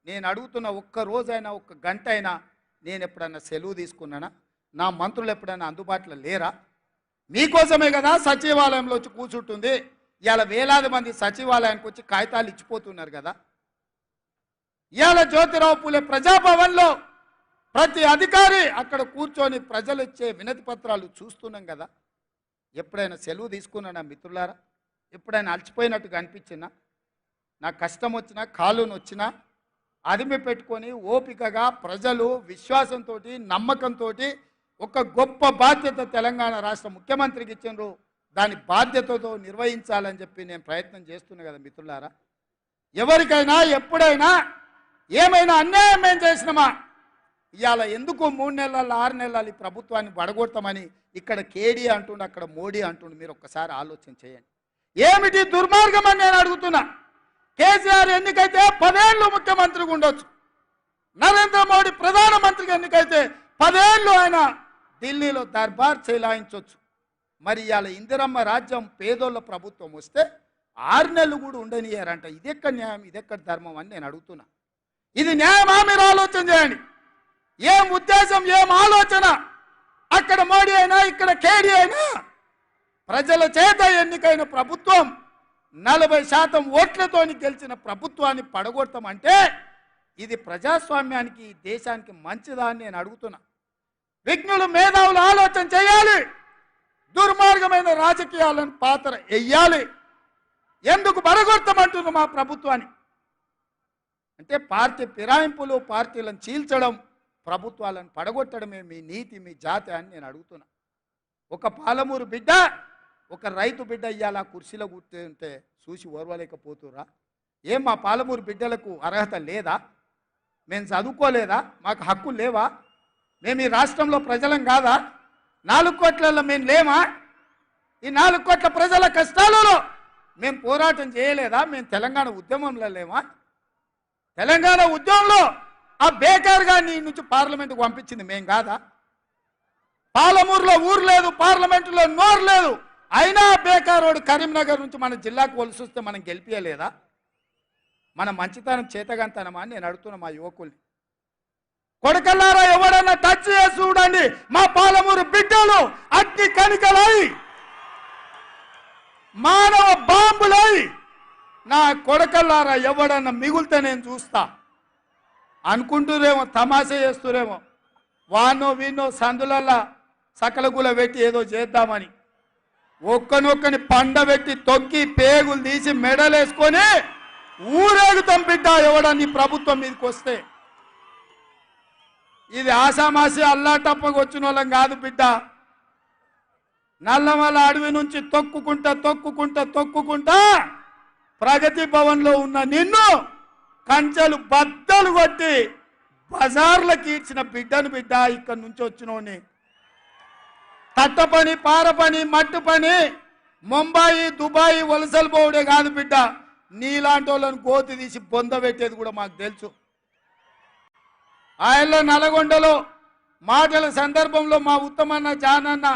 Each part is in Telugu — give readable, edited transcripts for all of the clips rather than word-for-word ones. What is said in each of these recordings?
నేను అడుగుతున్న ఒక్క రోజైనా ఒక్క గంట అయినా నేను ఎప్పుడన్నా సెలవు తీసుకున్నానా? నా మంత్రులు ఎప్పుడైనా అందుబాటులో లేరా? మీకోసమే కదా సచివాలయంలో వచ్చి కూర్చుంటుంది. ఇవాళ వేలాది మంది సచివాలయానికి వచ్చి కాగితాలు ఇచ్చిపోతున్నారు కదా. ఇవాళ జ్యోతిరావు పూలే ప్రజాభవన్లో ప్రతి అధికారి అక్కడ కూర్చొని ప్రజలు ఇచ్చే వినతి పత్రాలు చూస్తున్నాం కదా. ఎప్పుడైనా సెలవు తీసుకున్నానా మిత్రులారా? ఎప్పుడైనా అలసిపోయినట్టుగా అనిపించినా, నా కష్టం వచ్చినా కాలుని వచ్చినా అదిమి పెట్టుకొని ఓపికగా ప్రజలు విశ్వాసంతో నమ్మకంతో ఒక గొప్ప బాధ్యత తెలంగాణ రాష్ట్ర ముఖ్యమంత్రికి ఇచ్చిండ్రు, దాని బాధ్యతతో నిర్వహించాలని చెప్పి నేను ప్రయత్నం చేస్తున్నా కదా మిత్రులారా. ఎవరికైనా ఎప్పుడైనా ఏమైనా అన్యాయం ఏం చేసినామా? ఇవాళ ఎందుకు 3 నెలలు 6 నెలలు ఈ ప్రభుత్వాన్ని పడగొడతామని ఇక్కడ కేడీ అంటుండు, అక్కడ మోడీ అంటుండు. మీరు ఒక్కసారి ఆలోచన చేయండి. ఏమిటి దుర్మార్గం అని నేను అడుగుతున్నా. కేసీఆర్ ఎన్నికైతే 10 ఏళ్ళు ముఖ్యమంత్రిగా ఉండొచ్చు, నరేంద్ర మోడీ ప్రధానమంత్రిగా ఎన్నికైతే 10 ఏళ్ళు ఆయన ఢిల్లీలో దర్బార్ చెలాయించవచ్చు. మరి ఇవాళ ఇందిరమ్మ రాజ్యం పేదోళ్ళ ప్రభుత్వం వస్తే 6 నెలలు కూడా ఉండనియారంట. ఇదెక్కడ న్యాయం, ఇదెక్కడ ధర్మం అని నేను అడుగుతున్నా. ఇది న్యాయమా? మీరు ఆలోచన చేయండి. ఏం ఉద్దేశం, ఏం ఆలోచన? అక్కడ మోడీ అయినా ఇక్కడ కేడీ అయినా ప్రజల చేత ఎన్నికైన ప్రభుత్వం 40% ఓట్లతోని గెలిచిన ప్రభుత్వాన్ని పడగొడతామంటే ఇది ప్రజాస్వామ్యానికి దేశానికి మంచిదా అని నేను అడుగుతున్నా. విజ్ఞులు మేధావులు ఆలోచన చేయాలి. దుర్మార్గమైన రాజకీయాలను పాత్ర వెయ్యాలి. ఎందుకు పడగొడతామంటున్నాం మా ప్రభుత్వాన్ని అంటే పార్టీ ఫిరాయింపులు, పార్టీలను చీల్చడం, ప్రభుత్వాలను పడగొట్టడమే మీ నీతి, మీ జాతి అని నేను అడుగుతున్నా. ఒక పాలమూరు బిడ్డ, ఒక రైతు బిడ్డ ఇవాళ కుర్చీలో కూర్చుంటే చూసి ఓర్వలేకపోతురా? ఏం మా పాలమూరు బిడ్డలకు అర్హత లేదా? మేము చదువుకోలేదా? మాకు హక్కులు లేవా? మేము ఈ రాష్ట్రంలో ప్రజలం కాదా? 4 కోట్లలో మేము లేమా? ఈ 4 కోట్ల ప్రజల కష్టాలలో మేము పోరాటం చేయలేదా? మేము తెలంగాణ ఉద్యమంలో లేమా? తెలంగాణ ఉద్యమంలో ఆ బేకార్ గారిని నుంచి పార్లమెంటుకు పంపించింది మేం కాదా? పాలమూరులో ఊరు లేదు, పార్లమెంటులో నోరు లేదు, అయినా బేకారోడు కరీంనగర్ నుంచి మన జిల్లాకు వలసి వస్తే మనం గెలిపియలేదా? మన మంచితనం చేతగంతనమా అని నేను అడుగుతున్నా మా యువకుల్ని. కొడకల్లారా, ఎవడన్నా టచ్ చేసి చూడండి, మా పాలమూరు బిడ్డలు అగ్ని కణికలై మానవ బాంబులై నా కొడకల్లారా ఎవడన్నా మిగులుతే నేను చూస్తా అనుకుంటురేమో, తమాషా చేస్తురేమో. వానో వీనో సందులల్లా సకలగుల పెట్టి ఏదో చేద్దామని ఒక్కనొక్కని పండబెట్టి తొక్కి పేగులు తీసి మెడలేసుకొని ఊరేగుతాం బిడ్డ ఎవడని ప్రభుత్వం మీదకి వస్తే. ఇది ఆసామాసి అల్లాటప్పకు వచ్చిన వాళ్ళం కాదు బిడ్డ. నల్లమల అడవి నుంచి తొక్కుకుంటా ప్రగతి భవన్లో ఉన్న నిన్ను కంచెలు బద్దలు కొట్టి బజార్లకు ఈడ్చిన బిడ్డను బిడ్డ. ఇక్కడి నుంచి వచ్చినోని తట్ట పని, పార పని, మట్టు పని, ముంబాయి దుబాయి వలసలు పోవడే కాదు బిడ్డ, నీలాంటి వాళ్ళని గోతి తీసి బొంద పెట్టేది కూడా మాకు తెలుసు. ఆయనలో నల్గొండలో మాటల సందర్భంలో మా ఉత్తమన్న, జానన్న,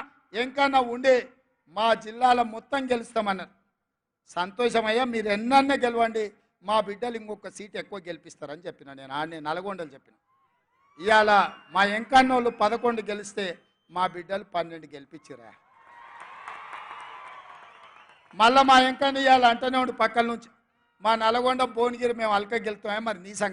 ఎంకన్నా ఉండే మా జిల్లాలో మొత్తం గెలుస్తామన్నారు. సంతోషమయ్యా, మీరు ఎన్నన్నా గెలవండి, మా బిడ్డలు ఇంకొక సీట్ ఎక్కువ గెలిపిస్తారని చెప్పిన. నేను నల్గొండలు చెప్పిన. ఇవాళ మా ఎంకన్నోళ్ళు 11 గెలిస్తే మా బిడ్డలు 12 గెలిపించిరా. మళ్ళీ మా ఎంకన్న ఇవాళ అంటనే ఉండి పక్కల నుంచి, మా నల్గొండ భువనగిరి మేము అల్క గెలుతామే, మరి నీ